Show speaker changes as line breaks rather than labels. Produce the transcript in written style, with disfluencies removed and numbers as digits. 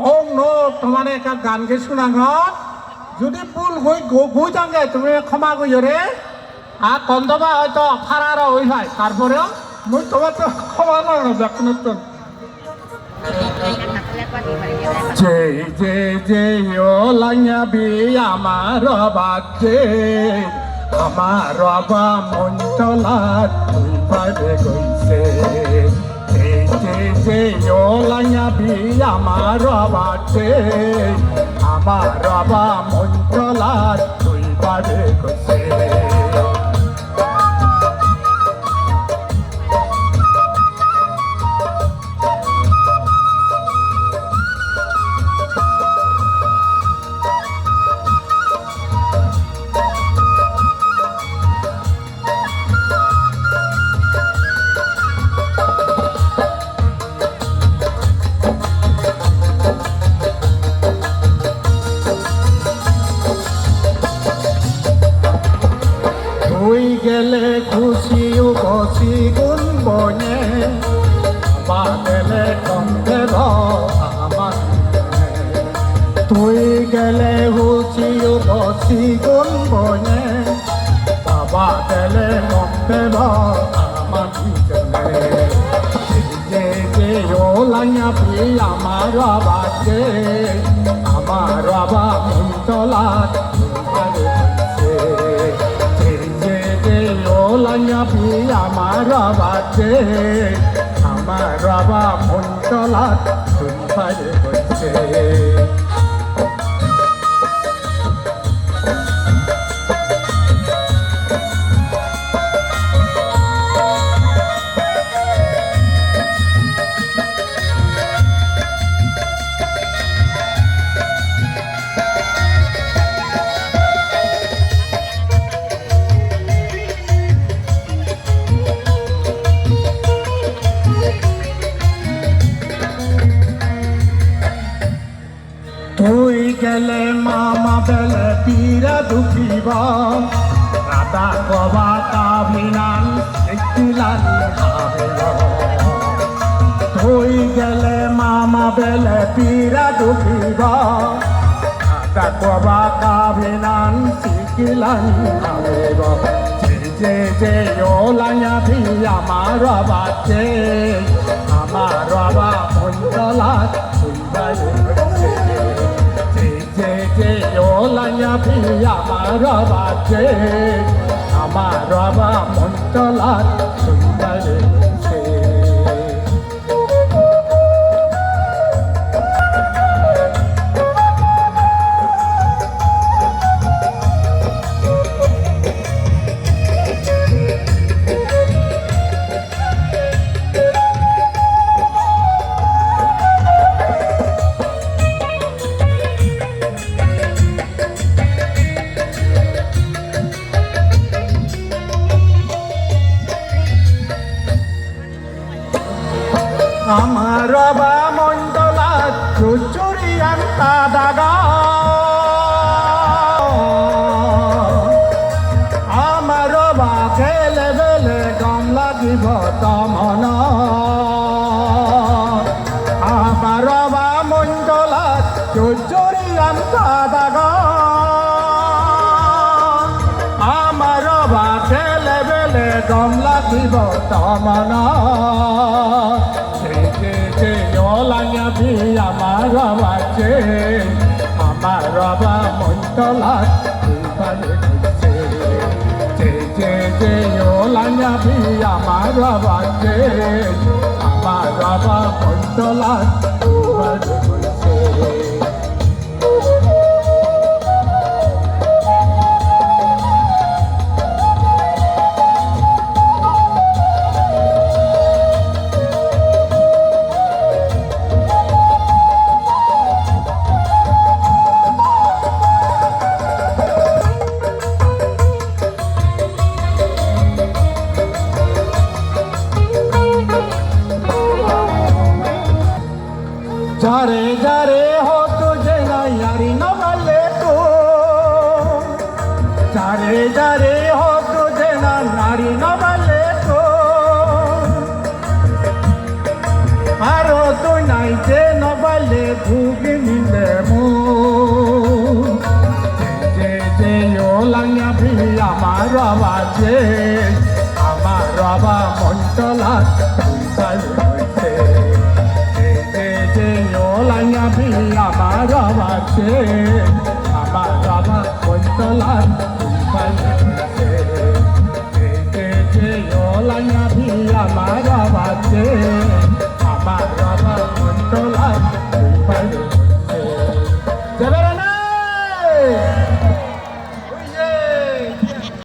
ও no তোমার একটা গান গে শুনাঙ যদি ভুল হই গু যাঙ্গে তুমি ক্ষমা কইও রে আর কন্দবা হয়তো ফারার হই ভাই তারপরেও মুই তোমার তো ক্ষমা করো যখন তো যে ও লাইয়া বি আমার বাচ্চে আমার বাবা মন চলা তুই পারে কইছে যে ও লাইয়া বি আমার বাচ্চে আমার বাবা মন চলা তুই পারে কইছে তুই গেলে খুশি বসি গুন বনে বা গেলে কমতে আমার তুই গেলে খুশি বসি গুন বনে বাবা গেলে কমতে আমার যে ও লাইয়া পি আমার বাবাকে আমার বাবা মন চলা লাইয়া পি আমার বাবাকে আমার বাবা মন চলা তুই পারে হচ্ছে তুই গেলে মামা বেলে পীরা দুখিব রাধা কবা কাভিনান একটিলান তুই গেলে মামা বেলে পীরা দুখিব রাধা কবা কাভিনান শিখিলান যে ও লাইয়া ভি আমার বাচ্চে আমার বাবা মন্ডলা যে ও লাইয়া ভি আমার বাচ্চে আমার বাবা মন্ডলা সুন্দর আমার বাবা মন্ডলা চুচুরি আনতা দাগা আমার বাবা খেলে বেলে গম লাগিব তমন আমার বাবা মন্ডলা চুচুরি আনতা দাগা আমার বাবা খেলে বেলে গম লাগিব তমন লাইয়া ভি আমার বাবাকে আমার বাবা মন্ডলা পারে যে ও লাইয়া ভি আমার বাবাকে আমার বাবা মন্ডলা পারে যারে যারে হো তুঝে না यारी न भले तो যারে যারে হো তুঝে না नारी न भले तो আরো তো নাই যে ন ভলে ভুগে যে আমার বাবা মন্টলা দুইবার হয়েছে যে ওলাইয়া বি আমার বাবা যে আমার বাবা মন্টলা দুইবার হয়েছে যে ওলাইয়া বি আমার বাবা যে